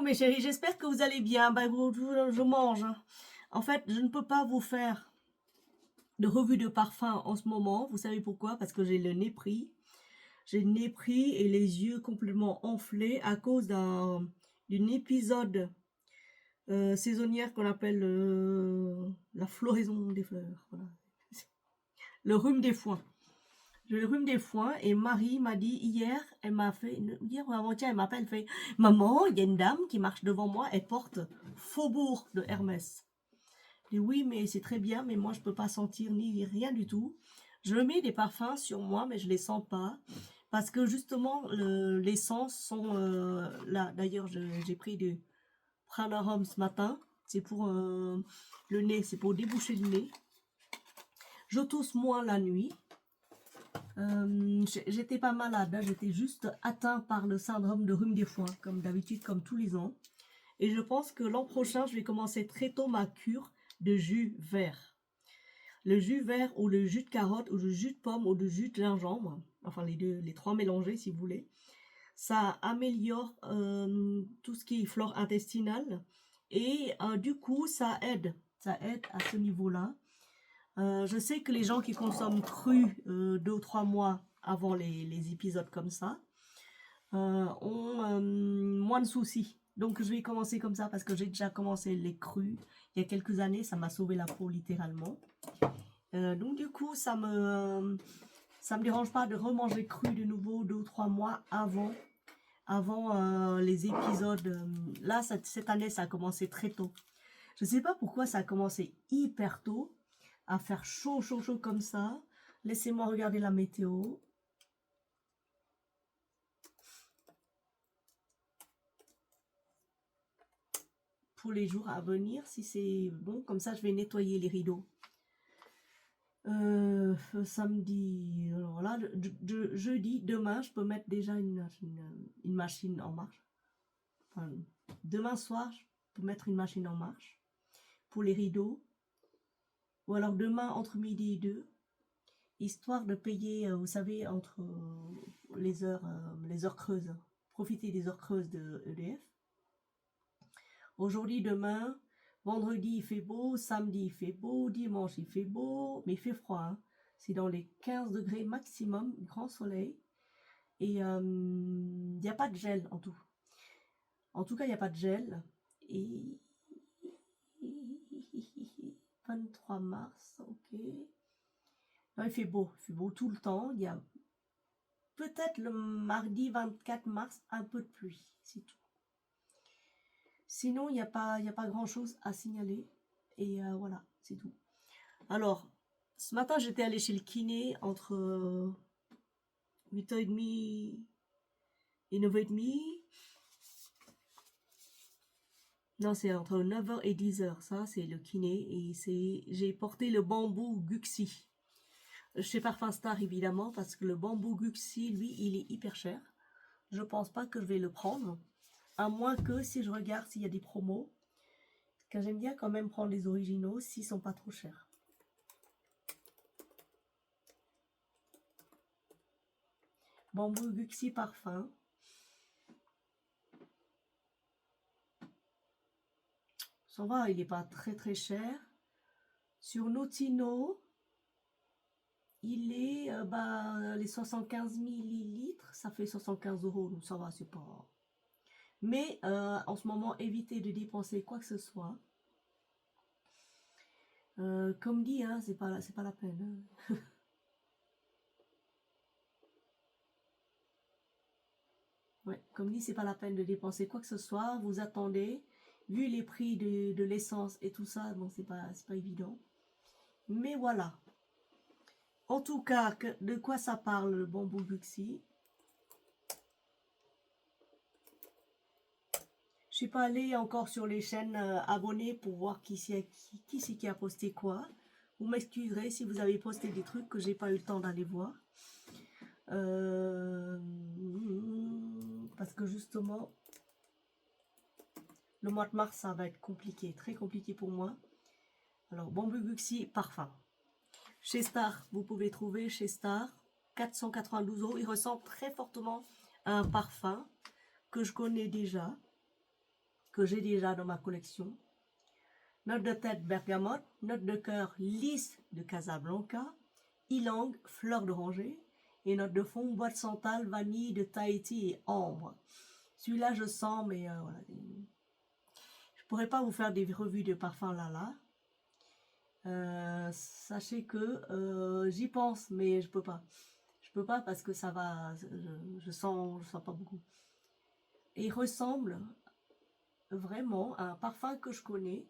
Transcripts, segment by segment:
Coucou mes chéris, j'espère que vous allez bien. Je mange. En fait, je ne peux pas vous faire de revue de parfum en ce moment. Vous savez pourquoi? Parce que j'ai le nez pris. J'ai le nez pris et les yeux complètement enflés à cause d'un épisode saisonnière qu'on appelle la floraison des fleurs. Voilà. Le rhume des foins. J'ai le rhume des foins et Marie m'a dit hier, hier ou avant-hier, elle m'appelle, elle fait maman, il y a une dame qui marche devant moi, elle porte Faubourg de Hermès. Je dis oui, mais c'est très bien, mais moi je peux pas sentir ni rien du tout. Je mets des parfums sur moi, mais je les sens pas parce que justement les sens sont là. D'ailleurs, j'ai pris du Pranarum ce matin. C'est pour le nez, c'est pour déboucher le nez. Je tousse moins la nuit. J'étais pas malade, hein, j'étais juste atteint par le syndrome de rhume des foins, comme d'habitude, comme tous les ans. Et je pense que l'an prochain, je vais commencer très tôt ma cure de jus vert. Le jus vert ou le jus de carotte ou le jus de pomme ou le jus de gingembre, enfin les trois mélangés si vous voulez, ça améliore tout ce qui est flore intestinale et du coup ça aide à ce niveau-là. Je sais que les gens qui consomment cru 2 ou 3 mois avant les épisodes comme ça ont moins de soucis. Donc je vais commencer comme ça parce que j'ai déjà commencé les crus il y a quelques années, ça m'a sauvé la peau littéralement. Donc du coup ça me dérange pas de remanger cru de nouveau 2 ou 3 mois avant les épisodes. Là cette année ça a commencé très tôt. Je sais pas pourquoi ça a commencé hyper tôt, à faire chaud comme ça. Laissez-moi regarder la météo. Pour les jours à venir, si c'est bon, comme ça je vais nettoyer les rideaux. Samedi, alors là, jeudi, demain, je peux mettre déjà une machine en marche. Enfin, demain soir, je peux mettre une machine en marche pour les rideaux. Ou alors demain, entre midi et 2, histoire de payer, vous savez, entre les heures creuses. Profiter des heures creuses de EDF. Aujourd'hui, demain, vendredi il fait beau, samedi il fait beau, dimanche il fait beau, mais il fait froid. Hein. C'est dans les 15 degrés maximum, grand soleil. Et il n'y a pas de gel en tout. En tout cas, il n'y a pas de gel. Et 23 mars, ok. Non, il fait beau tout le temps. Il y a peut-être le mardi 24 mars un peu de pluie, c'est tout. Sinon, il n'y a pas grand-chose à signaler. Et voilà, c'est tout. Alors, ce matin, j'étais allée chez le kiné entre 8h30 et 9h30. Non, c'est entre 9h et 10h. Ça, c'est le kiné. Et j'ai porté le bambou Guxi. Chez Parfum Star, évidemment, parce que le bambou Guxi, lui, il est hyper cher. Je pense pas que je vais le prendre. À moins que si je regarde s'il y a des promos. Car j'aime bien quand même prendre les originaux s'ils sont pas trop chers. Bambou Guxi Parfum. Ça va, il n'est pas très cher. Sur Notino, il est les 75 millilitres, ça fait 75 €, donc ça va, c'est pas. Mais en ce moment, évitez de dépenser quoi que ce soit. Comme dit, hein, c'est pas la peine. Hein. Ouais, comme dit, c'est pas la peine de dépenser quoi que ce soit. Vous attendez. Vu les prix de l'essence et tout ça, bon, c'est pas évident. Mais voilà. En tout cas, de quoi ça parle le bambou Guxi? Je suis pas allée encore sur les chaînes abonnées pour voir qui c'est qui a posté quoi. Vous m'excuserez si vous avez posté des trucs que j'ai pas eu le temps d'aller voir. Parce que justement, le mois de mars, ça va être compliqué, très compliqué pour moi. Alors, bambou Guxi, parfum. Chez Star, vous pouvez trouver chez Star, 492 €. Il ressemble très fortement à un parfum que je connais déjà. que j'ai déjà dans ma collection. Note de tête bergamote, note de cœur lys de Casablanca, ylang fleur d'oranger et note de fond bois de santal, vanille de Tahiti et ambre. Celui-là je sens, mais voilà. Je pourrais pas vous faire des revues de parfums là. Sachez que j'y pense, mais je peux pas. Je peux pas parce que ça va, je sens pas beaucoup. Et il ressemble vraiment à un parfum que je connais.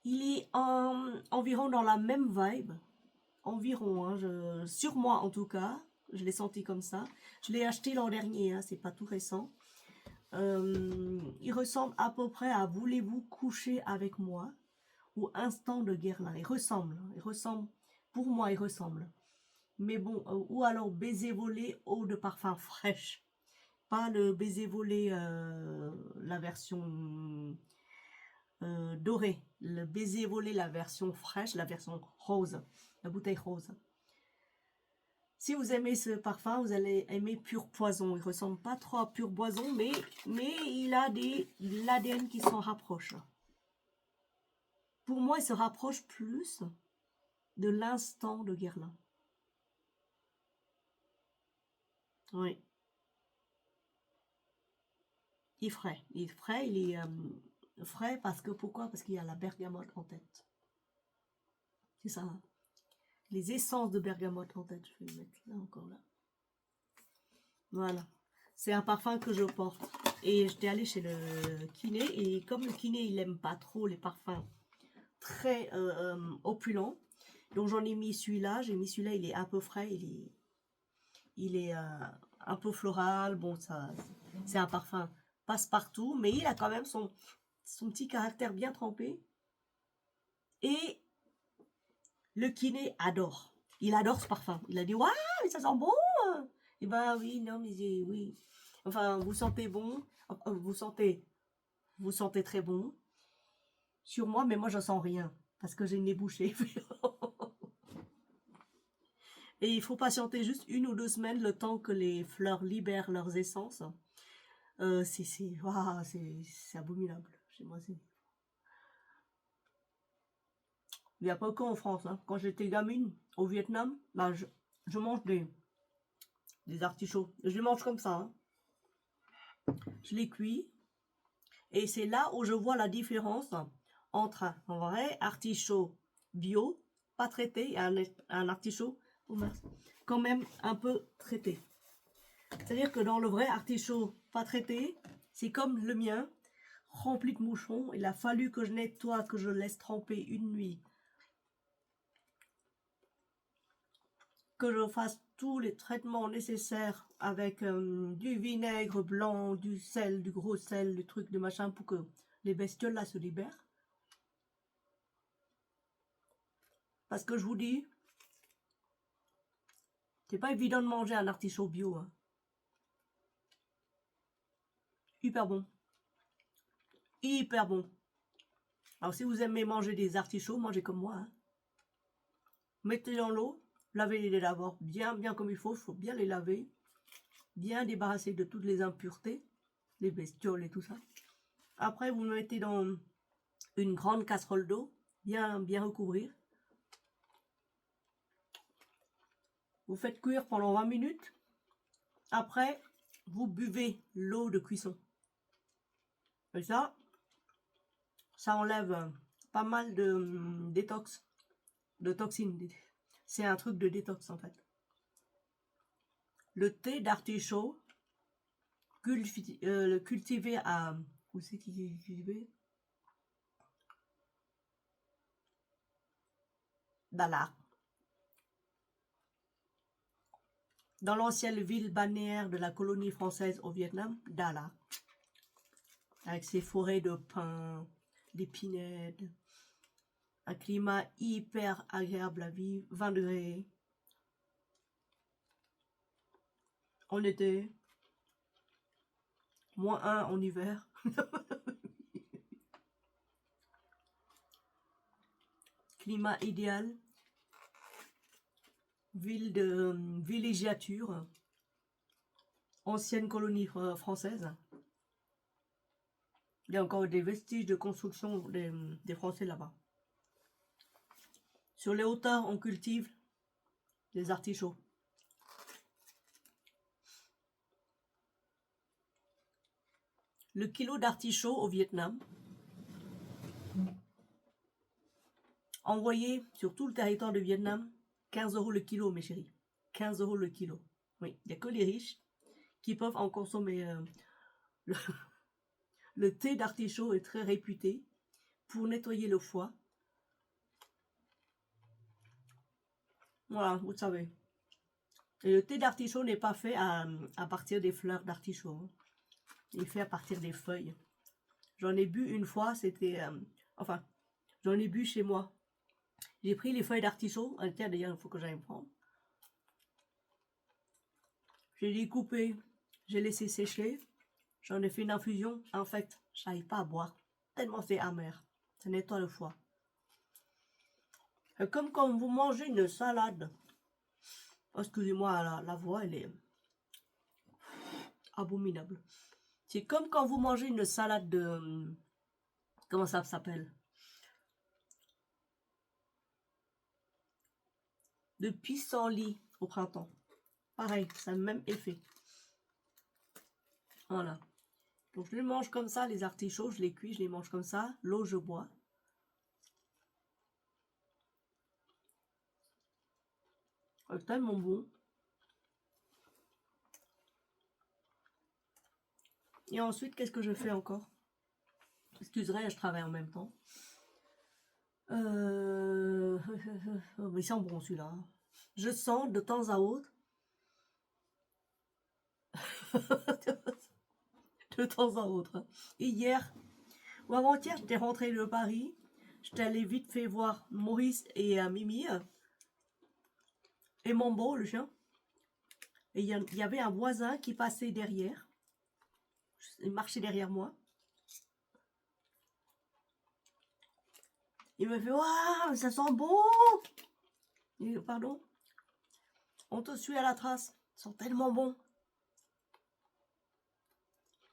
Il est environ dans la même vibe. Environ, hein, sur moi en tout cas. Je l'ai senti comme ça. Je l'ai acheté l'an dernier, hein, c'est pas tout récent. Il ressemble à peu près à Voulez-vous coucher avec moi ou Instant de Guerlain. Il ressemble, pour moi il ressemble. Mais bon, ou alors Baiser volé, eau de parfum fraîche. Pas le baiser volé, la version dorée. Le baiser volé, la version fraîche, la version rose. La bouteille rose. Si vous aimez ce parfum, vous allez aimer Pur Poison. Il ressemble pas trop à Pur Poison, mais il a l'ADN qui s'en rapproche. Pour moi, il se rapproche plus de l'Instant de Guerlain. Oui. Il est frais. Il est frais, il est frais parce que, pourquoi? Parce qu'il y a la bergamote en tête. C'est ça. Hein. Les essences de bergamote en tête. Je vais le mettre là encore là. Voilà. C'est un parfum que je porte. Et j'étais allée chez le kiné. Et comme le kiné, il aime pas trop les parfums très opulents. Donc j'en ai mis celui-là. J'ai mis celui-là, il est un peu frais. Il est un peu floral. Bon, ça, c'est un parfum passe-partout. Mais il a quand même son petit caractère bien trempé. Et le kiné adore. Il adore ce parfum. Il a dit, waouh, ça sent bon. Et ben oui, non, mais oui. Enfin, vous sentez bon. Vous sentez très bon. Sur moi, mais moi, je sens rien. Parce que j'ai le nez bouché. Et il faut patienter juste 1 ou 2 semaines le temps que les fleurs libèrent leurs essences. C'est abominable. Chez moi, c'est... Il n'y a pas qu'en France. Hein. Quand j'étais gamine au Vietnam, bah, je mange des artichauts. Je les mange comme ça. Hein. Je les cuis. Et c'est là où je vois la différence entre un vrai artichaut bio, pas traité, et un artichaut quand même un peu traité. C'est-à-dire que dans le vrai artichaut pas traité, c'est comme le mien, rempli de moucherons. Il a fallu que je nettoie, que je laisse tremper 1 nuit. Que je fasse tous les traitements nécessaires avec du vinaigre blanc, du sel, du gros sel, du truc, du machin, pour que les bestioles là se libèrent. Parce que je vous dis, c'est pas évident de manger un artichaut bio. Hein. Hyper bon. Hyper bon. Alors si vous aimez manger des artichauts, mangez comme moi. Hein. Mettez dans l'eau, lavez-les d'abord bien comme il faut bien les laver. Bien débarrasser de toutes les impuretés, les bestioles et tout ça. Après, vous mettez dans une grande casserole d'eau, bien recouvrir. Vous faites cuire pendant 20 minutes. Après, vous buvez l'eau de cuisson. Et ça enlève pas mal de détox, de toxines. C'est un truc de détox en fait. Le thé d'artichaut, cultivé à... Où c'est qu'il est cultivé? Dalat. Dans l'ancienne ville balnéaire de la colonie française au Vietnam, Dalat. Avec ses forêts de pins, d'épinette, un climat hyper agréable à vivre, 20 degrés. En été, -1 en hiver. Climat idéal. Ville de villégiature. ancienne colonie française. Il y a encore des vestiges de construction des Français là-bas. Sur les hauteurs, on cultive des artichauts. Le kilo d'artichaut au Vietnam, envoyé sur tout le territoire du Vietnam, 15 € le kilo, mes chéris. 15 € le kilo. Oui, il n'y a que les riches qui peuvent en consommer. Le, le thé d'artichaut est très réputé pour nettoyer le foie. Voilà, vous le savez. Et le thé d'artichaut n'est pas fait à partir des fleurs d'artichaut. Hein. Il est fait à partir des feuilles. J'en ai bu une fois, c'était... enfin, j'en ai bu chez moi. J'ai pris les feuilles d'artichaut. Tiens, d'ailleurs, il faut que j'aille me prendre. J'ai découpé, j'ai laissé sécher. J'en ai fait une infusion. En fait, je n'arrive pas à boire. Tellement c'est amer. Ça nettoie le foie. Et comme quand vous mangez une salade. Oh, excusez-moi, la voix, elle est abominable. C'est comme quand vous mangez une salade de... Comment ça s'appelle? De pissenlit au printemps. Pareil, ça a le même effet. Voilà. Donc je les mange comme ça, les artichauts, je les cuis, je les mange comme ça. L'eau, je bois. C'est tellement bon. Et ensuite, qu'est-ce que je fais encore? Excuserai, je travaille en même temps. Mais il sent bon celui-là. Je sens de temps à autre. De temps à autre. Et hier, ou avant-hier, j'étais rentrée de Paris. J'étais allée vite fait voir Maurice et Mimi. Et Mambo, le chien. Et il y avait un voisin qui passait derrière. Il marchait derrière moi. Il me fait « Waouh, ça sent bon !» Pardon? On te suit à la trace. Ils sont tellement bons.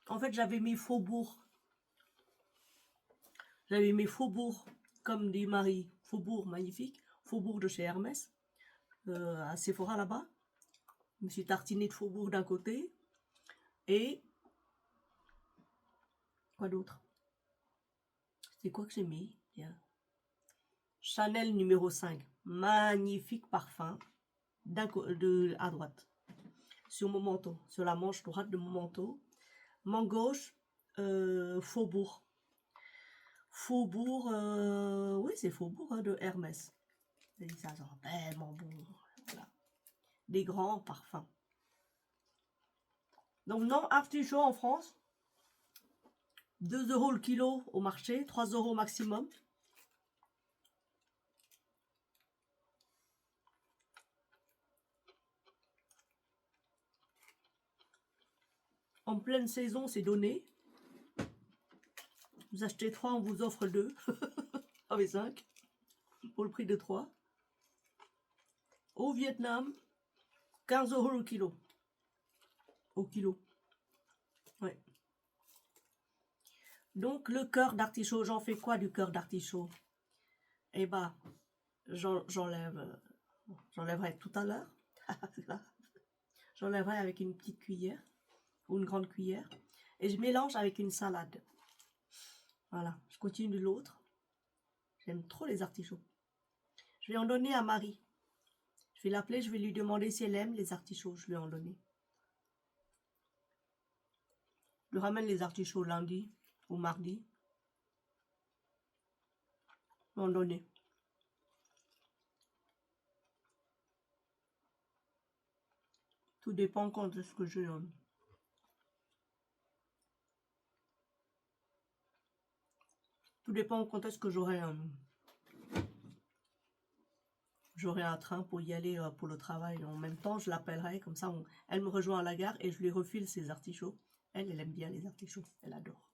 En fait, j'avais mes faubourgs. J'avais mes faubourgs, comme dit Marie. Faubourg magnifique. Faubourg de chez Hermès. À Sephora là-bas. Je me suis tartiné de faubourg d'un côté. Et... quoi d'autre? C'est quoi que j'ai mis? Chanel numéro 5. Magnifique parfum. À droite. Sur mon manteau. Sur la manche droite de mon manteau. Main gauche, Faubourg. Faubourg, oui, c'est Faubourg hein, de Hermès. Et ça sent tellement bon. Voilà. Des grands parfums. Donc, non, artichaut en France, 2 € le kilo au marché, 3 € maximum. En pleine saison, c'est donné. Vous achetez 3, on vous offre 2. Avec 5. Pour le prix de 3. Au Vietnam, 15 € le kilo. Au kilo. Ouais. Donc, le cœur d'artichaut, j'en fais quoi du cœur d'artichaut? Eh ben, j'enlèverai tout à l'heure. J'enlèverai avec une petite cuillère ou une grande cuillère. Et je mélange avec une salade. Voilà, je continue de l'autre. J'aime trop les artichauts. Je vais en donner à Marie. Je vais l'appeler, je vais lui demander si elle aime les artichauts. Je lui en donner. Je lui ramène les artichauts lundi ou mardi. Je vais en donner. Tout dépend quand est-ce que je... Tout dépend quand est-ce que j'aurai un train pour y aller pour le travail. En même temps, je l'appellerai, comme ça, elle me rejoint à la gare et je lui refile ses artichauts. Elle aime bien les artichauts, elle adore.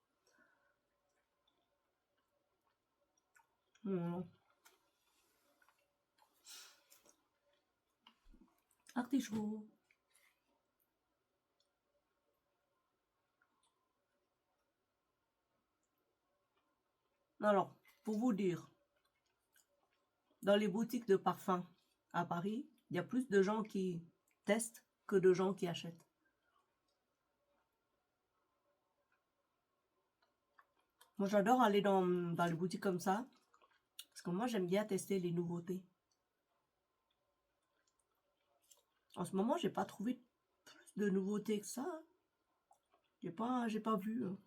Mmh. Artichaut. Alors, pour vous dire, dans les boutiques de parfums à Paris, il y a plus de gens qui testent que de gens qui achètent. Moi, j'adore aller dans les boutiques comme ça, parce que moi, j'aime bien tester les nouveautés. En ce moment, j'ai pas trouvé plus de nouveautés que ça, hein. J'ai pas vu, hein.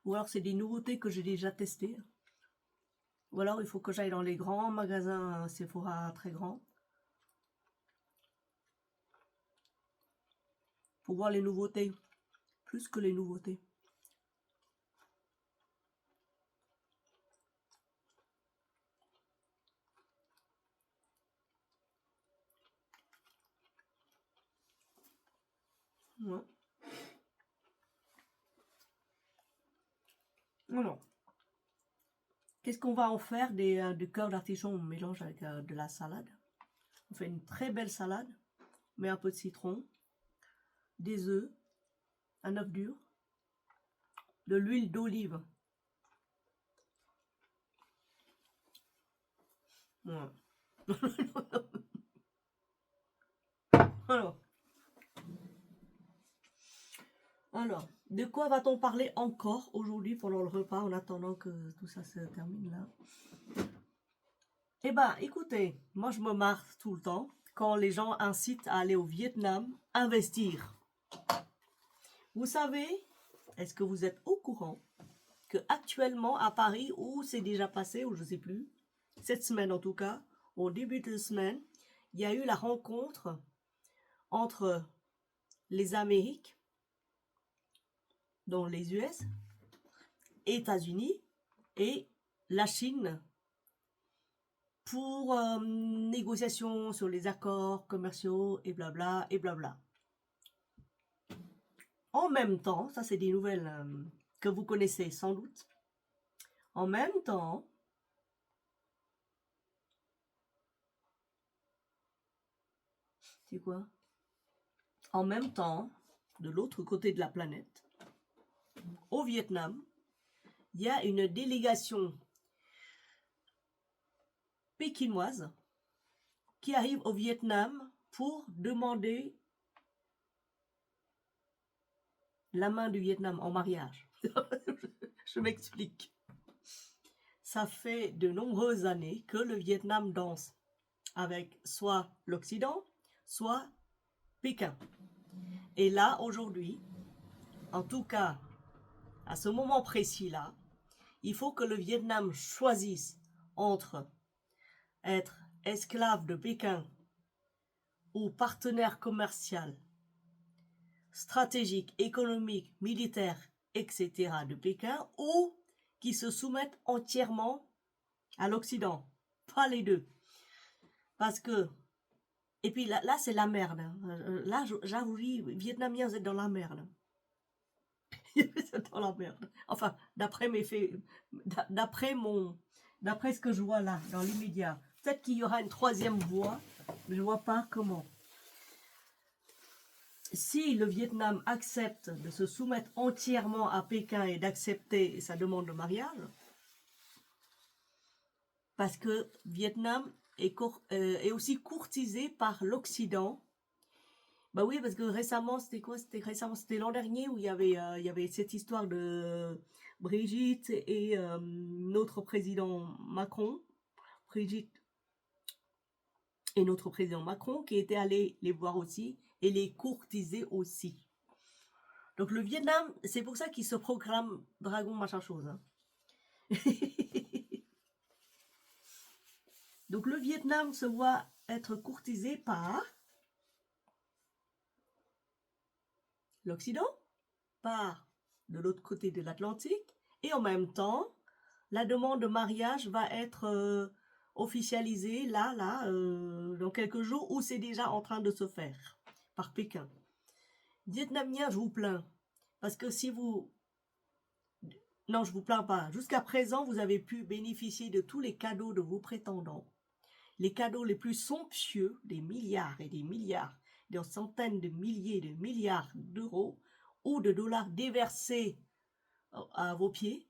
Ou alors, c'est des nouveautés que j'ai déjà testées. Ou alors, il faut que j'aille dans les grands magasins Sephora très grands pour voir les nouveautés, plus que les nouveautés. Ouais. Alors, qu'est-ce qu'on va en faire du cœur d'artichaut? On mélange avec de la salade. On fait une très belle salade. On met un peu de citron, des œufs, un œuf dur, de l'huile d'olive. Ouais. Alors, de quoi va-t-on parler encore aujourd'hui pendant le repas en attendant que tout ça se termine là? Eh ben, écoutez, moi je me marre tout le temps quand les gens incitent à aller au Vietnam investir. Vous savez, est-ce que vous êtes au courant que actuellement à Paris, ou c'est déjà passé, ou je ne sais plus, cette semaine en tout cas, au début de semaine, il y a eu la rencontre entre les Amériques, dont les US, États-Unis et la Chine pour négociations sur les accords commerciaux et blabla et blabla. En même temps, ça c'est des nouvelles que vous connaissez sans doute. En même temps, c'est quoi? En même temps, de l'autre côté de la planète, au Vietnam, il y a une délégation pékinoise qui arrive au Vietnam pour demander la main du Vietnam en mariage. Je m'explique. Ça fait de nombreuses années que le Vietnam danse avec soit l'Occident, soit Pékin. Et là, aujourd'hui, en tout cas, à ce moment précis-là, il faut que le Vietnam choisisse entre être esclave de Pékin ou partenaire commercial, stratégique, économique, militaire, etc. de Pékin, ou qui se soumettent entièrement à l'Occident. Pas les deux. Parce que, et puis là c'est la merde. Là, j'avoue, Vietnamiens, vous êtes dans la merde. Vous êtes dans la merde. Enfin, d'après mes faits, d'après ce que je vois là, dans l'immédiat. Peut-être qu'il y aura une troisième voie, mais je ne vois pas comment. Si le Vietnam accepte de se soumettre entièrement à Pékin et d'accepter sa demande de mariage, parce que Vietnam est aussi courtisé par l'Occident. Bah oui, parce que récemment, c'était quoi? C'était l'an dernier où il y avait cette histoire de Brigitte et notre président Macron. Brigitte et notre président Macron qui étaient allés les voir aussi et les courtiser aussi. Donc le Vietnam, c'est pour ça qu'il se proclame dragon machin chose. Hein. Donc le Vietnam se voit être courtisé par l'Occident, par de l'autre côté de l'Atlantique, et en même temps, la demande de mariage va être officialisée là, dans quelques jours, ou c'est déjà en train de se faire par Pékin. Vietnamiens, je vous plains, parce que si vous... Non, je vous plains pas. Jusqu'à présent, vous avez pu bénéficier de tous les cadeaux de vos prétendants. Les cadeaux les plus somptueux, des milliards et des milliards, des centaines de milliers de milliards d'euros ou de dollars déversés à vos pieds.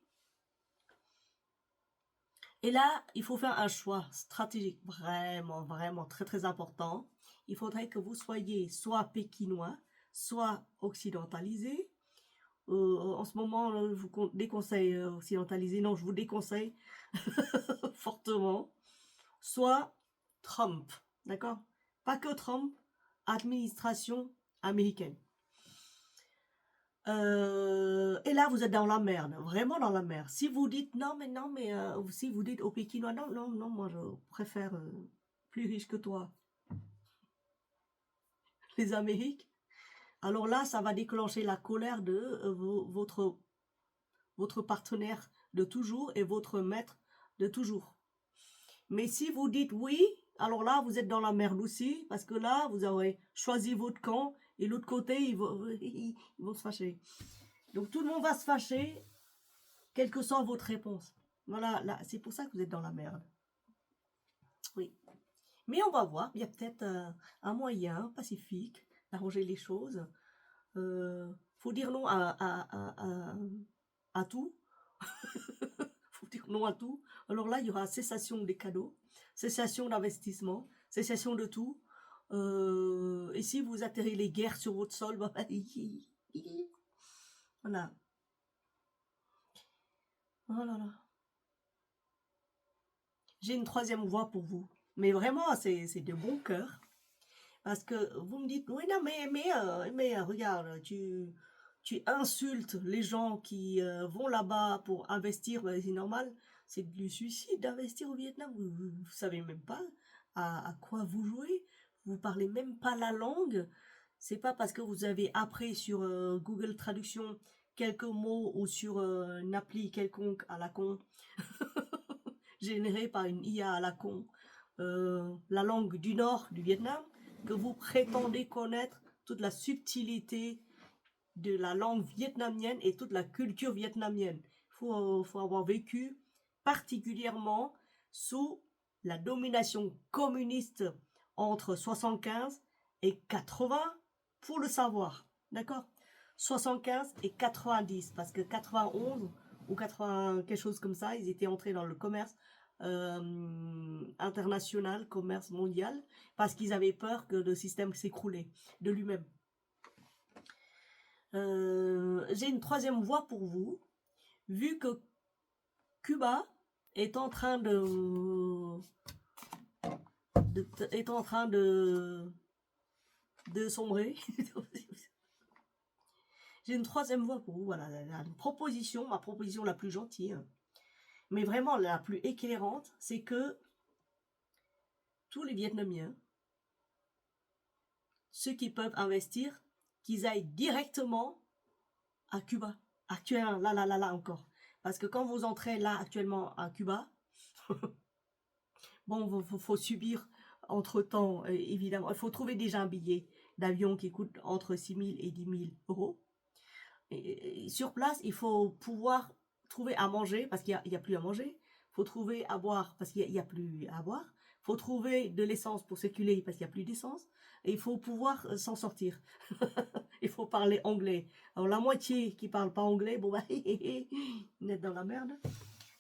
Et là, il faut faire un choix stratégique vraiment, vraiment très, très important. Il faudrait que vous soyez soit pékinois, soit occidentalisé. En ce moment, je vous déconseille occidentalisé. Non, je vous déconseille fortement. Soit Trump, d'accord? Pas que Trump, administration américaine. Et là, vous êtes dans la merde, vraiment dans la merde. Si vous dites non, mais si vous dites aux Pékinois, non, non, non, moi je préfère plus riche que toi, les Amériques, alors là, ça va déclencher la colère de votre partenaire de toujours et votre maître de toujours. Mais si vous dites oui, alors là, vous êtes dans la merde aussi, parce que là, vous avez choisi votre camp et l'autre côté, ils vont se fâcher. Donc tout le monde va se fâcher, quelle que soit votre réponse. Voilà, là, c'est pour ça que vous êtes dans la merde. Oui. Mais on va voir, il y a peut-être un moyen pacifique d'arranger les choses. Faut dire non à tout. Faut dire non à tout. Alors là, il y aura cessation des cadeaux, cessation d'investissement, cessation de tout. Et si vous atterrez les guerres sur votre sol, bah, voilà. Oh là là. J'ai une troisième voie pour vous. Mais vraiment, c'est de bon cœur. Parce que vous me dites, oui, non, mais regarde, tu insultes les gens qui vont là-bas pour investir, ben, c'est normal, c'est du suicide d'investir au Vietnam. Vous savez même pas à quoi vous jouez, vous parlez même pas la langue. C'est pas parce que vous avez appris sur Google Traduction quelques mots ou sur une appli quelconque à la con, générée par une IA à la con, la langue du nord du Vietnam, que vous prétendez connaître toute la subtilité de la langue vietnamienne et toute la culture vietnamienne. Faut avoir vécu particulièrement sous la domination communiste entre 75 et 80 pour le savoir. D'accord? 75 et 90, parce que 91 ou 80, quelque chose comme ça, ils étaient entrés dans le commerce international, commerce mondial, parce qu'ils avaient peur que le système s'écroulait de lui-même. J'ai une troisième voie pour vous, vu que Cuba est en train de sombrer. J'ai une troisième voie pour vous, voilà, une proposition, ma proposition la plus gentille, mais vraiment la plus éclairante, c'est que tous les Vietnamiens, ceux qui peuvent investir, qu'ils aillent directement à Cuba. Actuellement, là encore. Parce que quand vous entrez là actuellement à Cuba, bon, faut subir entre-temps, évidemment. Il faut trouver déjà un billet d'avion qui coûte entre 6 000 et 10 000 euros. Et sur place, il faut pouvoir trouver à manger parce qu'il n'y a plus à manger. Il faut trouver à boire parce qu'il n'y a plus à boire. Il faut trouver de l'essence pour circuler parce qu'il n'y a plus d'essence. Et il faut pouvoir s'en sortir. Il faut parler anglais. Alors la moitié qui parle pas anglais, bon bah, vous êtes dans la merde.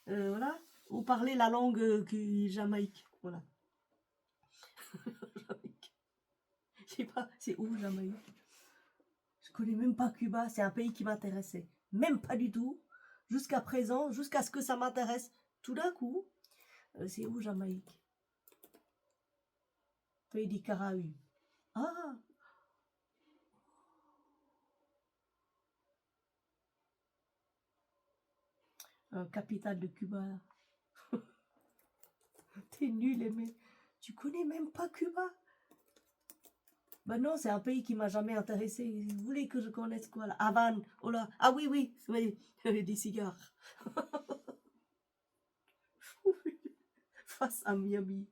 Voilà. Ou parler la langue Jamaïque. Voilà. Jamaïque. Je sais pas, c'est où Jamaïque? Je connais même pas Cuba, c'est un pays qui m'intéressait. Même pas du tout. Jusqu'à présent, jusqu'à ce que ça m'intéresse tout d'un coup. C'est où Jamaïque? Pays des Caraïbes. Ah, capitale de Cuba. T'es nul, mais tu connais même pas Cuba? Ben non, c'est un pays qui m'a jamais intéressé. Vous voulez que je connaisse quoi là? Havane, oh là. Ah oui, oui, oui, des cigares. Face à Miami,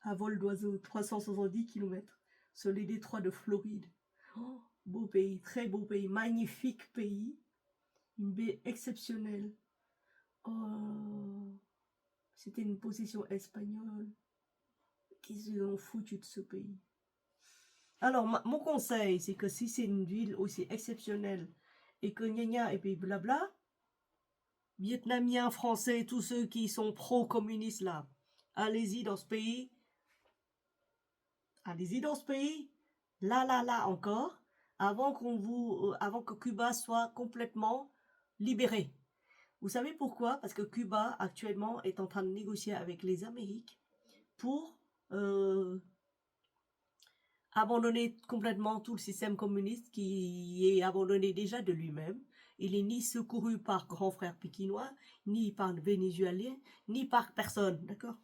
à vol d'oiseau, 370 km, sur les détroits de Floride. Oh, beau pays, très beau pays, magnifique pays, une baie exceptionnelle. Oh, c'était une possession espagnole. Qu'est-ce qu'ils ont foutu de ce pays? Alors, mon conseil, c'est que si c'est une ville aussi exceptionnelle et que gna gna et puis blabla, Vietnamiens, Français, tous ceux qui sont pro-communistes là, allez-y dans ce pays. Allez-y dans ce pays. Là encore, avant que Cuba soit complètement libéré. Vous savez pourquoi? Parce que Cuba actuellement est en train de négocier avec les Amériques pour abandonner complètement tout le système communiste qui est abandonné déjà de lui-même. Il est ni secouru par grand frère pékinois, ni par le Vénézuélien, ni par personne, d'accord?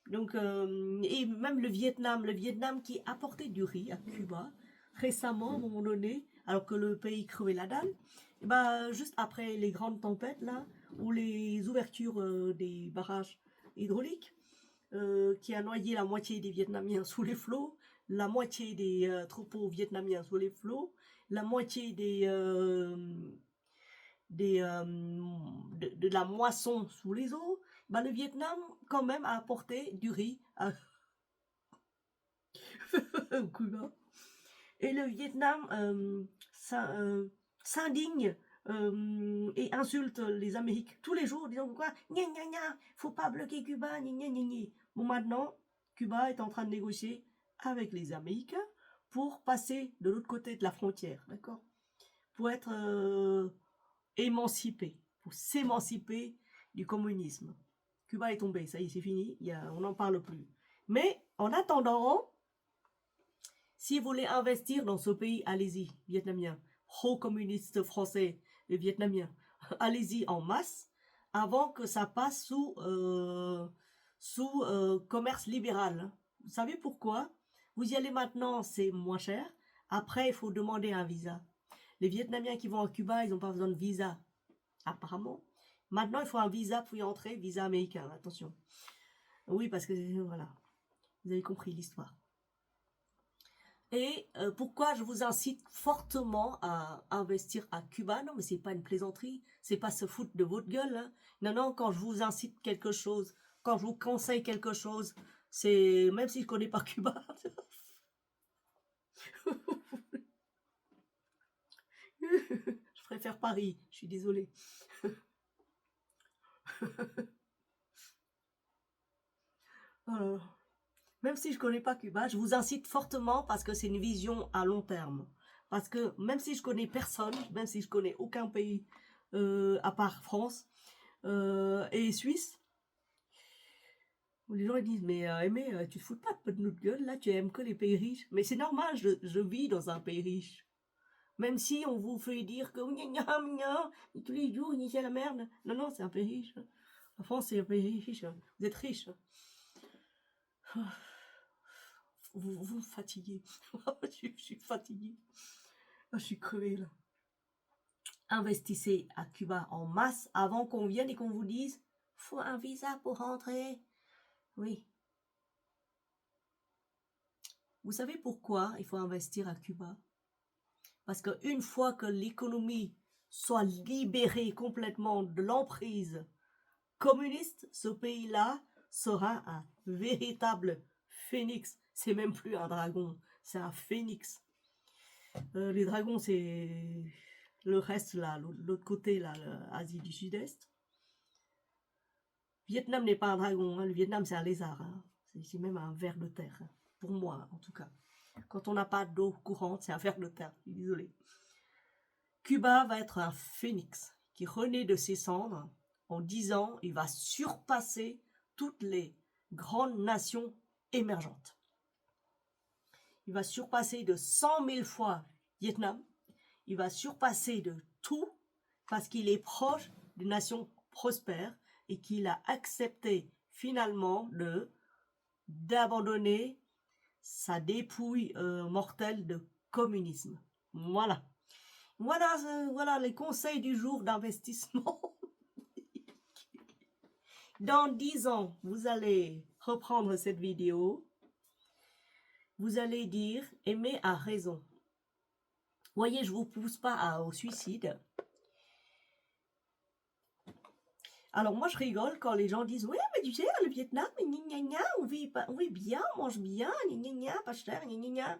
Donc, et même le Vietnam qui apportait du riz à Cuba récemment, à un moment donné, alors que le pays crevait la dalle, et ben, juste après les grandes tempêtes là, ou les ouvertures des barrages hydrauliques, qui a noyé la moitié des Vietnamiens sous les flots, la moitié des troupeaux vietnamiens sous les flots, la moitié de la moisson sous les eaux, ben, le Vietnam quand même a apporté du riz à Cuba. Et le Vietnam s'indigne et insulte les Amériques tous les jours, disant quoi, gna gna gna, faut pas bloquer Cuba, gna gna gna gna. Bon, maintenant, Cuba est en train de négocier avec les Américains pour passer de l'autre côté de la frontière, d'accord? Pour être émancipé, pour s'émanciper du communisme. Cuba est tombé, ça y est, c'est fini, on n'en parle plus. Mais en attendant, si vous voulez investir dans ce pays, allez-y, Vietnamiens, pro-communistes français et Vietnamiens, allez-y en masse, avant que ça passe sous commerce libéral. Vous savez pourquoi? Vous y allez maintenant, c'est moins cher. Après, il faut demander un visa. Les Vietnamiens qui vont à Cuba, ils n'ont pas besoin de visa, apparemment. Maintenant, il faut un visa pour y entrer, visa américain, attention. Oui, parce que, voilà, vous avez compris l'histoire. Et pourquoi je vous incite fortement à investir à Cuba? Non, mais c'est pas une plaisanterie, c'est pas se foutre de votre gueule. Hein. Non, non, quand je vous incite quelque chose, quand je vous conseille quelque chose, c'est même si je connais pas Cuba. Je préfère Paris, je suis désolée. Même si je connais pas Cuba, je vous incite fortement parce que c'est une vision à long terme. Parce que même si je connais personne, même si je connais aucun pays à part France et Suisse, les gens ils disent mais Aimé, tu te fous pas de notre gueule là, tu aimes que les pays riches. Mais c'est normal, je vis dans un pays riche. Même si on vous fait dire que tous les jours, c'est la merde. Non, non, c'est un pays riche. La France, c'est un pays riche. Vous êtes riche. Vous me fatiguez. je suis fatiguée. Je suis crevée là. Investissez à Cuba en masse avant qu'on vienne et qu'on vous dise faut un visa pour rentrer. Oui. Vous savez pourquoi il faut investir à Cuba? Parce qu'une fois que l'économie soit libérée complètement de l'emprise communiste, ce pays-là sera un véritable phénix. C'est même plus un dragon, c'est un phénix. Les dragons, c'est le reste là, l'autre côté là, l'Asie du Sud-Est. Vietnam n'est pas un dragon, hein. Le Vietnam c'est un lézard, hein. C'est même un ver de terre, hein. Pour moi en tout cas. Quand on n'a pas d'eau courante, c'est un ver de terre, je suis désolée. Cuba va être un phénix qui renaît de ses cendres. En 10 ans, il va surpasser toutes les grandes nations émergentes. Il va surpasser de 100 000 fois Vietnam. Il va surpasser de tout parce qu'il est proche d'une nation prospère et qu'il a accepté finalement d'abandonner sa dépouille mortelle de communisme. Voilà. Voilà les conseils du jour d'investissement. Dans 10 ans, vous allez reprendre cette vidéo. Vous allez dire « Aimé a raison ». Voyez, je ne vous pousse pas au suicide. Alors moi, je rigole quand les gens disent « Oui, mais tu sais, le Vietnam, on vit bien, on mange bien, pas cher, gna gna. »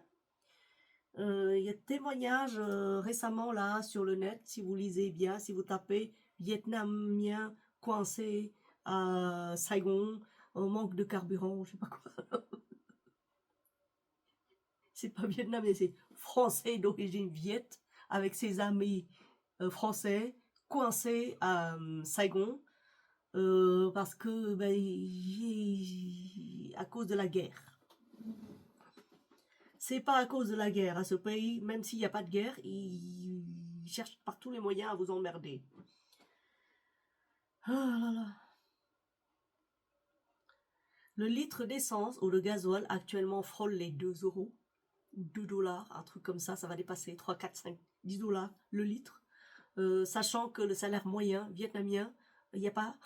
Il y a des témoignages récemment là sur le net, si vous lisez bien, si vous tapez Vietnamiens coincés à Saigon, au manque de carburant, je sais pas quoi. C'est pas vietnamien, c'est français d'origine viet, avec ses amis français coincés à Saigon, parce que à cause de la guerre. C'est pas à cause de la guerre à ce pays, même s'il n'y a pas de guerre, ils cherchent par tous les moyens à vous emmerder. Ah là là. Le litre d'essence ou de gasoil actuellement frôle les 2 euros ou 2 dollars, un truc comme ça va dépasser 3, 4, 5, 10 dollars le litre. Sachant que le salaire moyen vietnamien, il n'y a pas.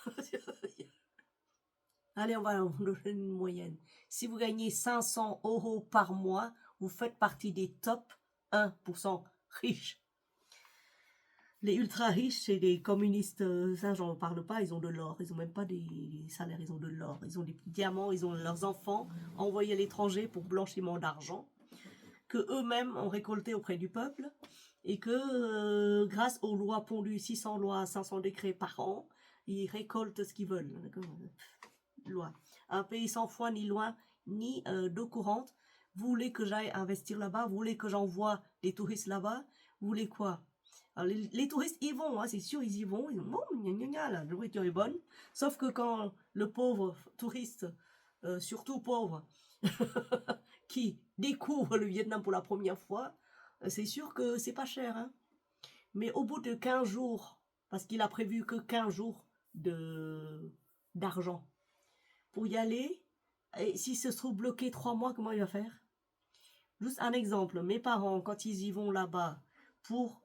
Allez, on va donner une moyenne. Si vous gagnez 500 euros par mois, vous faites partie des top 1% riches. Les ultra riches, c'est des communistes, ça j'en parle pas, ils ont de l'or, ils ont même pas des salaires, ils ont de l'or, ils ont des diamants, ils ont leurs enfants envoyés à l'étranger pour blanchiment d'argent, que eux-mêmes ont récolté auprès du peuple, et que grâce aux lois pondues, 600 lois, 500 décrets par an, ils récoltent ce qu'ils veulent. Loi. Un pays sans foi ni loi, ni d'eau courante. Vous voulez que j'aille investir là-bas? Vous voulez que j'envoie des touristes là-bas? Vous voulez quoi? Alors, les touristes y vont, hein, c'est sûr, ils y vont. Ils disent, bon, la nourriture est bonne. Sauf que quand le pauvre touriste, surtout pauvre, qui découvre le Vietnam pour la première fois, c'est sûr que c'est pas cher. Hein. Mais au bout de 15 jours, parce qu'il a prévu que 15 jours d'argent pour y aller, et s'il se trouve bloqué 3 mois, comment il va faire? Juste un exemple, mes parents, quand ils y vont là-bas pour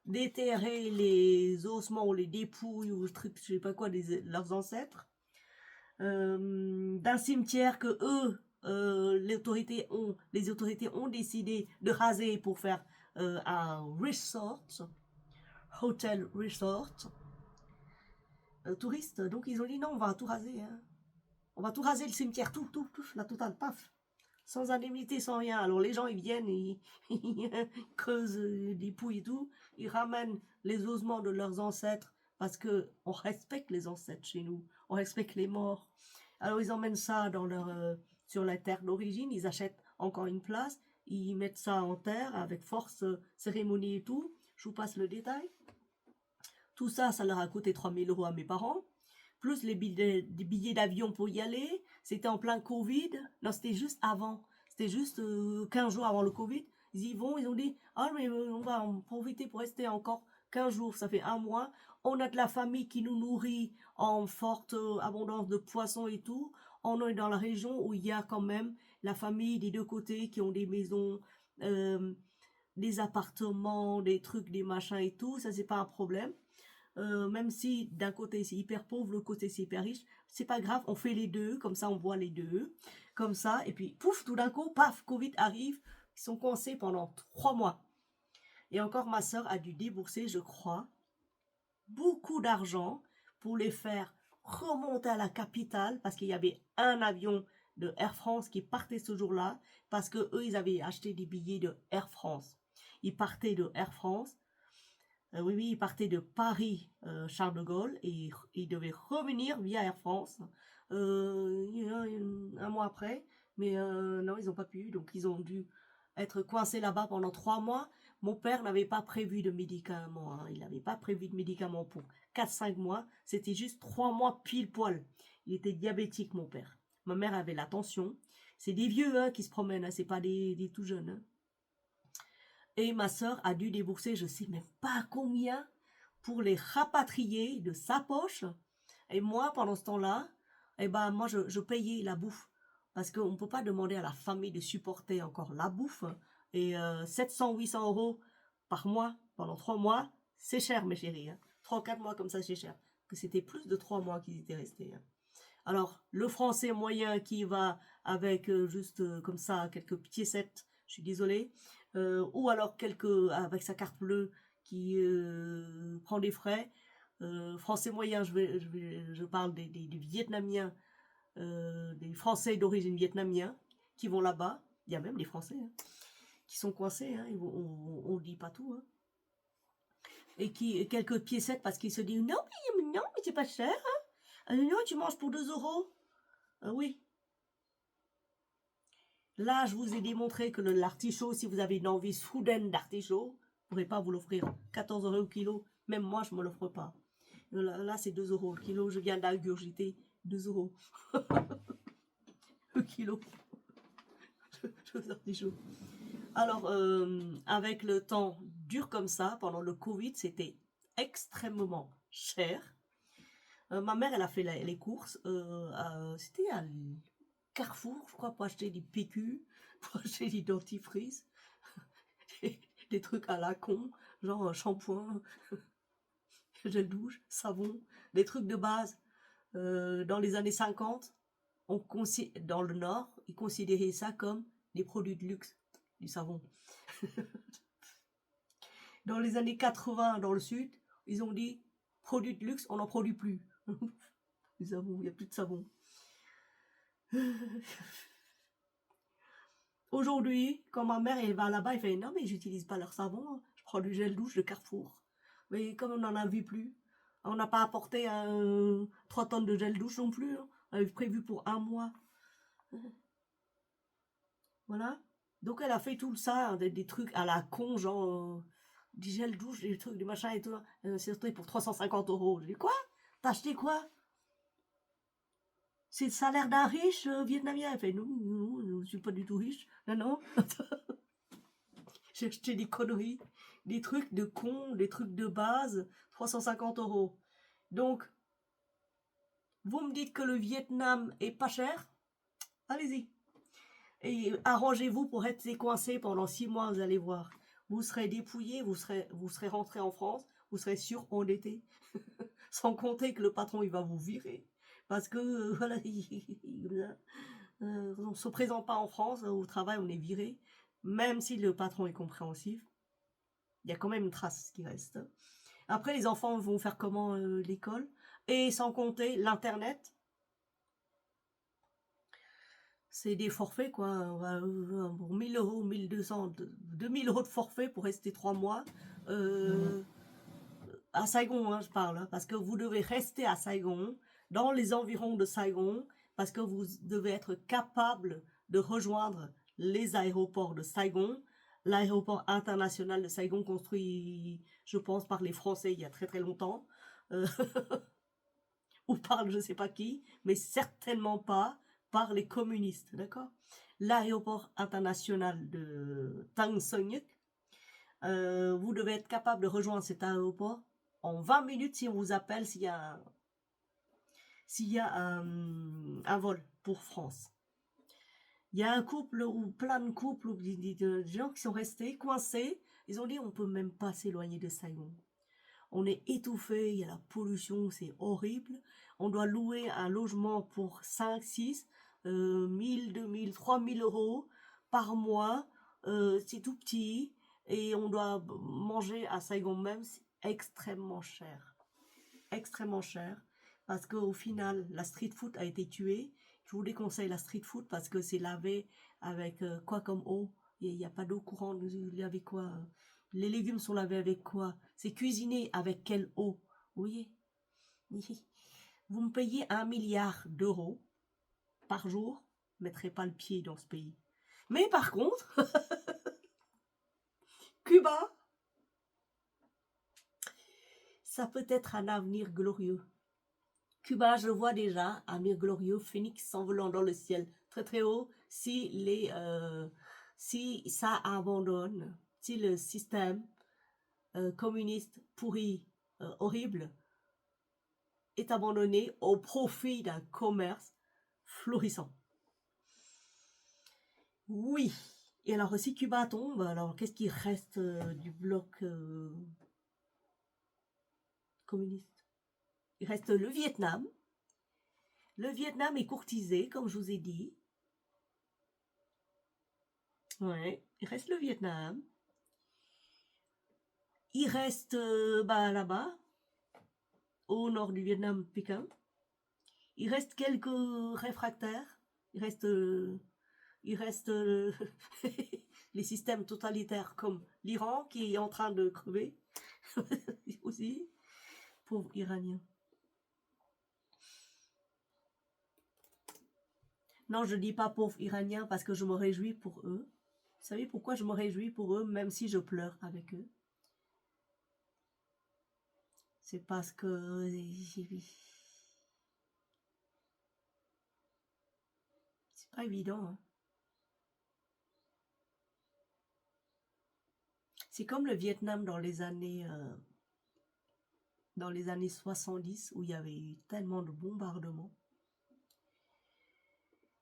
déterrer les ossements ou les dépouilles ou je sais pas quoi, leurs ancêtres, d'un cimetière que eux, les autorités ont décidé de raser pour faire un resort, hotel resort, touriste. Donc ils ont dit non, on va tout raser. Hein. On va tout raser le cimetière, tout, la totale, paf. Sans indemnité, sans rien. Alors les gens, ils viennent, ils creusent des pouilles et tout. Ils ramènent les ossements de leurs ancêtres parce que on respecte les ancêtres chez nous. On respecte les morts. Alors ils emmènent ça dans sur la terre d'origine. Ils achètent encore une place. Ils mettent ça en terre avec force, cérémonie et tout. Je vous passe le détail. Tout ça, ça leur a coûté 3000 euros à mes parents. Plus les billets d'avion pour y aller. C'était en plein Covid. Non, c'était juste avant. C'était juste 15 jours avant le Covid. Ils y vont, ils ont dit, ah mais on va en profiter pour rester encore 15 jours, ça fait un mois. On a de la famille qui nous nourrit en forte abondance de poissons et tout. On est dans la région où il y a quand même la famille des deux côtés qui ont des maisons, des appartements, des trucs, des machins et tout. Ça, c'est pas un problème. Même si d'un côté c'est hyper pauvre, l'autre côté c'est hyper riche, c'est pas grave, on fait les deux, comme ça on voit les deux, comme ça, et puis pouf, tout d'un coup, paf, Covid arrive, ils sont coincés pendant 3 mois. Et encore ma soeur a dû débourser, je crois, beaucoup d'argent pour les faire remonter à la capitale, parce qu'il y avait un avion de Air France qui partait ce jour-là, parce que eux ils avaient acheté des billets de Air France. Ils partaient de Air France. Oui, il partait de Paris, Charles de Gaulle, et il devait revenir via Air France un mois après. Mais non, ils n'ont pas pu, donc ils ont dû être coincés là-bas pendant 3 mois. Mon père n'avait pas prévu de médicaments, hein. Il n'avait pas prévu de médicaments pour 4-5 mois. C'était juste 3 mois pile poil. Il était diabétique, mon père. Ma mère avait la tension. C'est des vieux hein, qui se promènent, hein, c'est pas des tout jeunes. Hein. Et ma soeur a dû débourser, je sais même pas combien, pour les rapatrier de sa poche. Et moi, pendant ce temps-là, eh ben, moi, je payais la bouffe. Parce qu'on ne peut pas demander à la famille de supporter encore la bouffe. Et 700-800 euros par mois, pendant 3 mois, c'est cher, mes chéris. Hein. 3 ou 4 mois comme ça, c'est cher. Que c'était plus de 3 mois qu'ils étaient restés. Hein. Alors, le français moyen qui va avec juste comme ça, quelques piécettes, je suis désolée, ou alors avec sa carte bleue qui prend des frais. Français moyen, je parle des Vietnamiens, des Français d'origine vietnamien qui vont là-bas. Il y a même des Français hein, qui sont coincés, hein, on ne dit pas tout. Hein. et qui quelques piécettes parce qu'il se dit non, mais c'est pas cher. Hein. Non, tu manges pour 2 euros. Oui. Là, je vous ai démontré que l'artichaut, si vous avez une envie soudaine d'artichaut, vous ne pourrez pas vous l'offrir. 14 euros au kilo. Même moi, je ne me l'offre pas. Là, c'est 2 euros le kilo. Je viens d'ingurgiter 2 euros le kilo. Artichaut. Alors, avec le temps dur comme ça, pendant le Covid, c'était extrêmement cher. Ma mère, elle a fait les courses. C'était à Carrefour, je crois, pour acheter des PQ, pour acheter des dentifrices, des trucs à la con, genre shampoing, gel douche, savon, des trucs de base. Dans les années 50, dans le Nord, ils considéraient ça comme des produits de luxe, du savon. Dans les années 80, dans le Sud, ils ont dit, produits de luxe, on n'en produit plus. Du savon, il n'y a plus de savon. Aujourd'hui, quand ma mère elle va là-bas, elle fait non mais j'utilise pas leur savon, je prends du gel douche de Carrefour. Mais comme on n'en a vu plus, on n'a pas apporté 3 tonnes de gel douche non plus, hein. On avait prévu pour 1 mois. Voilà. Donc elle a fait tout ça, hein, des trucs à la con, genre du gel douche, des trucs, du machin et tout. C'est acheté pour 350 euros. Je dis quoi? T'as acheté quoi? C'est le salaire d'un riche vietnamien. Elle fait non, je ne suis pas du tout riche. Non. J'ai acheté des conneries, des trucs de con, des trucs de base, 350 euros. Donc, vous me dites que le Vietnam est pas cher? Allez-y. Et arrangez-vous pour être coincé pendant 6 mois, vous allez voir. Vous serez dépouillé, vous serez rentré en France, vous serez surendetté. Sans compter que le patron, il va vous virer. Parce que, voilà, on ne se présente pas en France, au travail, on est viré. Même si le patron est compréhensif, il y a quand même une trace qui reste. Après, les enfants vont faire comment l'école? Et sans compter l'Internet. C'est des forfaits, quoi. Pour 1000 euros, 1200, 2000 euros de forfait pour rester 3 mois. À Saigon, hein, je parle. Hein, parce que vous devez rester à Saigon, dans les environs de Saigon, parce que vous devez être capable de rejoindre les aéroports de Saigon. L'aéroport international de Saigon, construit, je pense, par les Français il y a très très longtemps. Ou par je ne sais pas qui, mais certainement pas par les communistes, d'accord? L'aéroport international de Tan Son Nhut, vous devez être capable de rejoindre cet aéroport en 20 minutes si on vous appelle, s'il y a un vol pour France. Il y a un couple ou plein de couples ou de gens qui sont restés coincés. Ils ont dit on ne peut même pas s'éloigner de Saigon. On est étouffé, il y a la pollution, c'est horrible. On doit louer un logement pour 5, 6, 1000, 2000, 3000 euros par mois. C'est tout petit et on doit manger à Saigon même, c'est extrêmement cher. Extrêmement cher parce qu'au final, la street food a été tuée. Je vous déconseille la street food parce que c'est lavé avec quoi comme eau? Il n'y a pas d'eau courante, il y avait quoi? Les légumes sont lavés avec quoi? C'est cuisiné avec quelle eau? Oui. Vous me payez 1 milliard d'euros par jour, je ne mettrai pas le pied dans ce pays. Mais par contre, Cuba, ça peut être un avenir glorieux. Cuba, je le vois déjà, un avenir glorieux, phénix s'envolant dans le ciel très très haut, si ça abandonne, si le système communiste pourri, horrible, est abandonné au profit d'un commerce florissant. Oui. Et alors, si Cuba tombe, alors qu'est-ce qui reste du bloc communiste? Il reste le Vietnam. Le Vietnam est courtisé, comme je vous ai dit. Ouais, il reste le Vietnam. Il reste là-bas, au nord du Vietnam, Pékin. Il reste quelques réfractaires. Il reste les systèmes totalitaires comme l'Iran qui est en train de crever. Aussi, pauvres Iraniens. Non, je dis pas pauvres Iraniens parce que je me réjouis pour eux. Vous savez pourquoi je me réjouis pour eux, même si je pleure avec eux? C'est parce que c'est pas évident, hein. C'est comme le Vietnam dans les années 70 où il y avait eu tellement de bombardements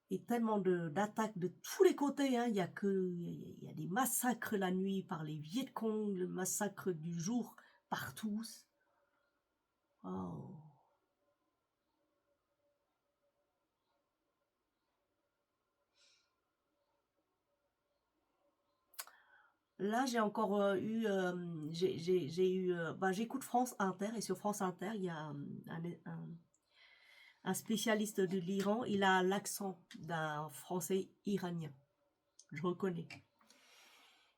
et tellement d'attaques de tous les côtés, hein. Il y a des massacres la nuit par les Viet Cong, le massacre du jour par tous. Oh. Là, j'ai encore j'écoute France Inter et sur France Inter, il y a un spécialiste de l'Iran, il a l'accent d'un français iranien. Je reconnais.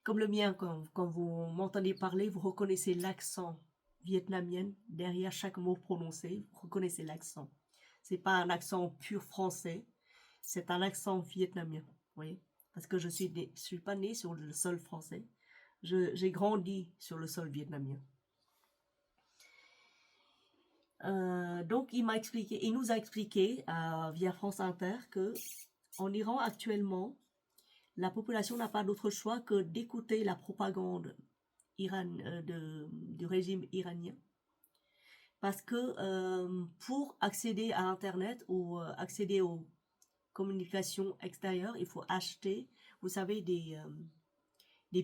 Comme le mien, quand vous m'entendez parler, vous reconnaissez l'accent vietnamien derrière chaque mot prononcé, vous reconnaissez l'accent. C'est pas un accent pur français, c'est un accent vietnamien, vous voyez? Parce que je suis pas née sur le sol français, j'ai grandi sur le sol vietnamien. Donc il nous a expliqué via France Inter que en Iran actuellement, la population n'a pas d'autre choix que d'écouter la propagande du régime iranien. Parce que pour accéder à Internet ou accéder aux communications extérieures, il faut acheter, vous savez, des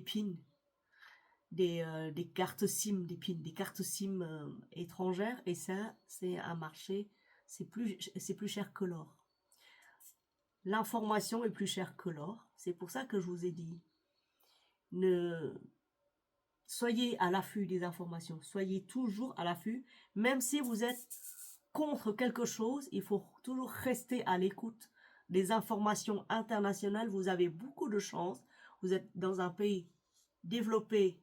pins, des cartes SIM, des cartes SIM étrangères. Et ça, c'est un marché, c'est plus cher que l'or. L'information est plus chère que l'or. C'est pour ça que je vous ai dit, soyez à l'affût des informations. Soyez toujours à l'affût. Même si vous êtes contre quelque chose, il faut toujours rester à l'écoute des informations internationales. Vous avez beaucoup de chance. Vous êtes dans un pays développé,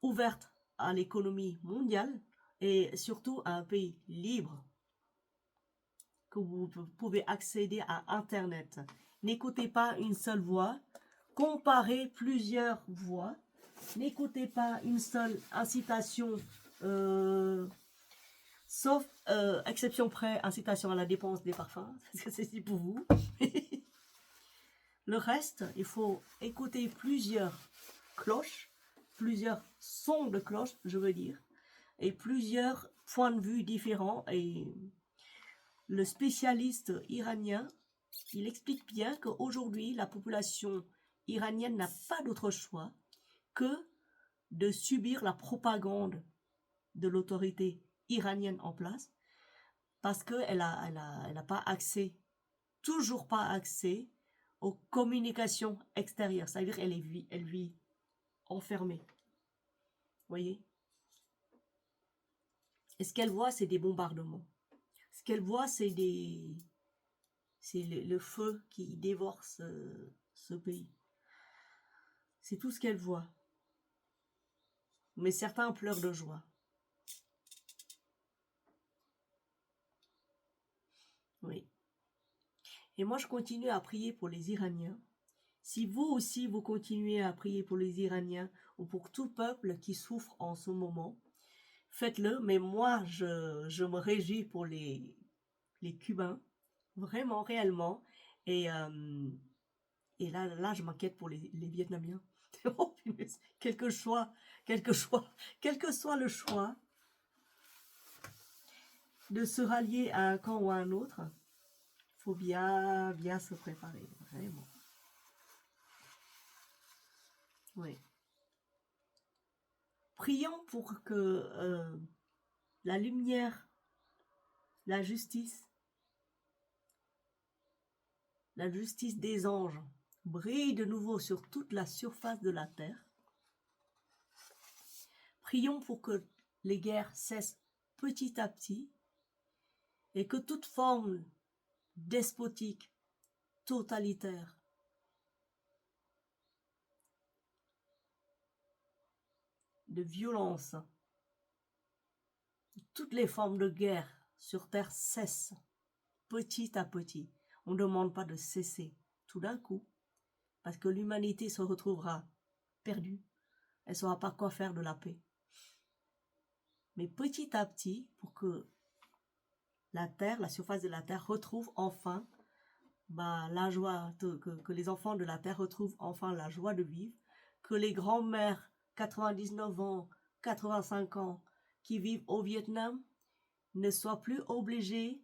ouvert à l'économie mondiale et surtout un pays libre que vous pouvez accéder à Internet. N'écoutez pas une seule voix, comparez plusieurs voix. N'écoutez pas une seule incitation, sauf exception près, incitation à la dépense des parfums, parce que c'est pour vous. Le reste, il faut écouter plusieurs cloches, plusieurs sons de cloches, je veux dire, et plusieurs points de vue différents. Et le spécialiste iranien, il explique bien qu'aujourd'hui, la population iranienne n'a pas d'autre choix que de subir la propagande de l'autorité iranienne en place, parce qu'elle a pas accès, toujours pas accès aux communications extérieures. Ça veut dire qu'elle vit enfermée. Vous voyez? Et ce qu'elle voit, c'est des bombardements. Ce qu'elle voit, c'est le feu qui dévore ce pays. C'est tout ce qu'elle voit. Mais certains pleurent de joie. Oui. Et moi, je continue à prier pour les Iraniens. Si vous aussi, vous continuez à prier pour les Iraniens ou pour tout peuple qui souffre en ce moment, faites-le. Mais moi, je me réjouis pour les Cubains, vraiment, réellement. Et là, je m'inquiète pour les Vietnamiens. Oh, punaise, quel que soit le choix de se rallier à un camp ou à un autre, il faut bien se préparer, vraiment. Oui. Prions pour que la lumière, la justice des anges brille de nouveau sur toute la surface de la terre. Prions pour que les guerres cessent petit à petit et que toute forme despotique, totalitaire, de violence. Toutes les formes de guerre sur Terre cessent petit à petit. On ne demande pas de cesser tout d'un coup, parce que l'humanité se retrouvera perdue. Elle ne saura pas quoi faire de la paix. Mais petit à petit, pour que la Terre, la surface de la Terre retrouve enfin la joie, que les enfants de la Terre retrouvent enfin la joie de vivre, que les grands-mères, 99 ans, 85 ans, qui vivent au Vietnam, ne soient plus obligées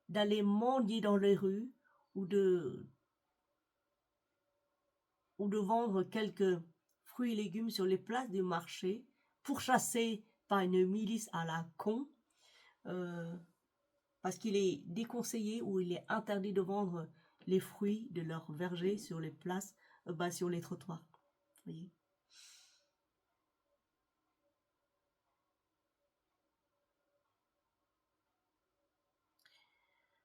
d'aller mendier dans les rues ou de vendre quelques fruits et légumes sur les places du marché, pourchassés par une milice à la con, parce qu'il est déconseillé ou il est interdit de vendre les fruits de leur verger sur les places, sur les trottoirs. Voyez.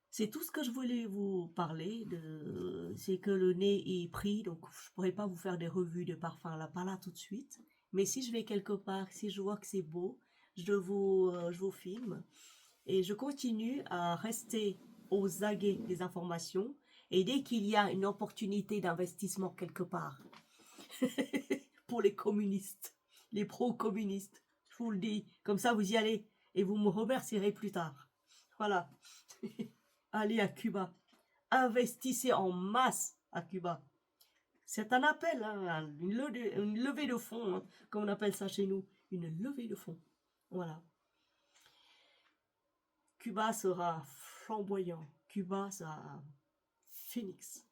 C'est tout ce que je voulais vous parler de. C'est que le nez est pris, donc je pourrais pas vous faire des revues de parfum là, pas là tout de suite. Mais si je vais quelque part, si je vois que c'est beau, je vous filme et je continue à rester aux aguets des informations. Et dès qu'il y a une opportunité d'investissement quelque part, pour les communistes, les pro-communistes, je vous le dis, comme ça vous y allez et vous me remercierez plus tard. Voilà. Allez à Cuba. Investissez en masse à Cuba. C'est un appel, hein, une levée de fonds, hein, comme on appelle ça chez nous. Une levée de fonds. Voilà. Cuba sera flamboyant. Cuba sera un phénix.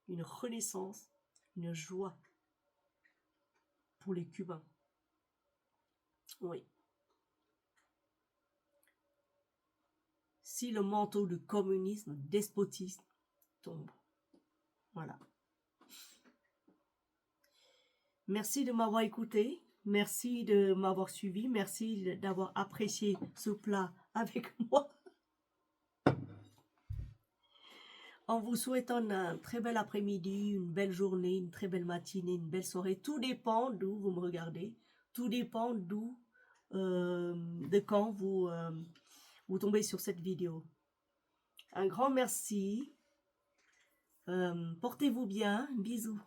Une renaissance, une joie pour les Cubains. Oui. Si le manteau de communisme, despotisme tombe. Voilà. Merci de m'avoir écouté. Merci de m'avoir suivi. Merci d'avoir apprécié ce plat avec moi. En vous souhaitant un très bel après-midi, une belle journée, une très belle matinée, une belle soirée. Tout dépend d'où vous me regardez. Tout dépend de quand vous tombez sur cette vidéo. Un grand merci. Portez-vous bien. Bisous.